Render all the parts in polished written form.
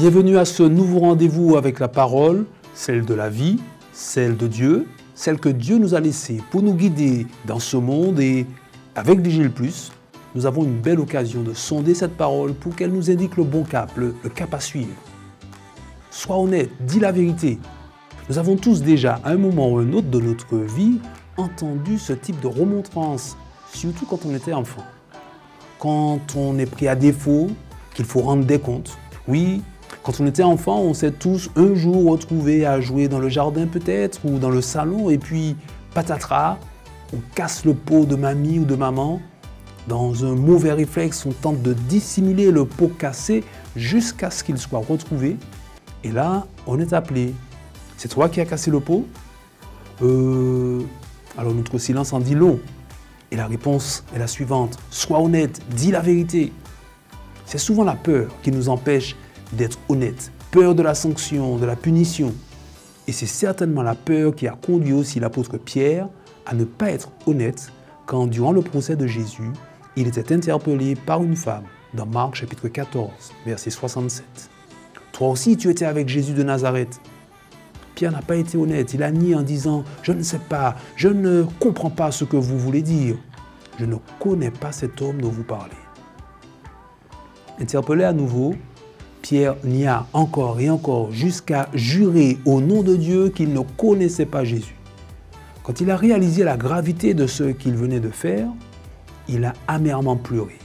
Bienvenue à ce nouveau rendez-vous avec la parole, celle de la vie, celle de Dieu, celle que Dieu nous a laissée pour nous guider dans ce monde. Et avec DGL+, nous avons une belle occasion de sonder cette parole pour qu'elle nous indique le bon cap, le cap à suivre. Sois honnête, dis la vérité. Nous avons tous déjà, à un moment ou un autre de notre vie, entendu ce type de remontrance, surtout quand on était enfant. Quand on est pris à défaut, qu'il faut rendre des comptes. Oui, quand on était enfant, on s'est tous un jour retrouvés à jouer dans le jardin peut-être ou dans le salon et puis patatras, on casse le pot de mamie ou de maman. Dans un mauvais réflexe, on tente de dissimuler le pot cassé jusqu'à ce qu'il soit retrouvé. Et là, on est appelé. C'est toi qui as cassé le pot? Alors notre silence en dit long. Et la réponse est la suivante. Sois honnête, dis la vérité. C'est souvent la peur qui nous empêche d'être honnête. Peur de la sanction, de la punition. Et c'est certainement la peur qui a conduit aussi l'apôtre Pierre à ne pas être honnête quand, durant le procès de Jésus, il était interpellé par une femme dans Marc chapitre 14, verset 67. Toi aussi, tu étais avec Jésus de Nazareth. Pierre n'a pas été honnête. Il a nié en disant « Je ne sais pas, je ne comprends pas ce que vous voulez dire. Je ne connais pas cet homme dont vous parlez. » Interpellé à nouveau, Pierre nia encore et encore jusqu'à jurer au nom de Dieu qu'il ne connaissait pas Jésus. Quand il a réalisé la gravité de ce qu'il venait de faire, il a amèrement pleuré.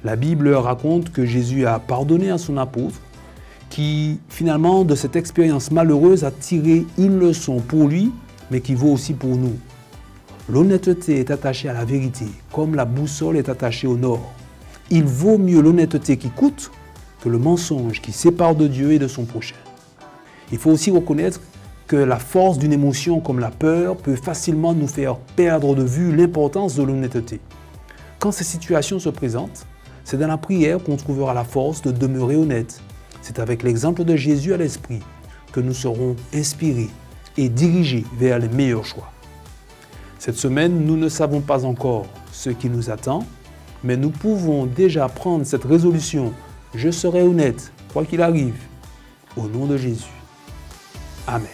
La Bible raconte que Jésus a pardonné à son apôtre, qui finalement de cette expérience malheureuse a tiré une leçon pour lui, mais qui vaut aussi pour nous. L'honnêteté est attachée à la vérité, comme la boussole est attachée au nord. Il vaut mieux l'honnêteté qui coûte que le mensonge qui sépare de Dieu et de son prochain. Il faut aussi reconnaître que la force d'une émotion comme la peur peut facilement nous faire perdre de vue l'importance de l'honnêteté. Quand ces situations se présentent, c'est dans la prière qu'on trouvera la force de demeurer honnête. C'est avec l'exemple de Jésus à l'esprit que nous serons inspirés et dirigés vers les meilleurs choix. Cette semaine, nous ne savons pas encore ce qui nous attend, mais nous pouvons déjà prendre cette résolution. Je serai honnête, quoi qu'il arrive, au nom de Jésus. Amen.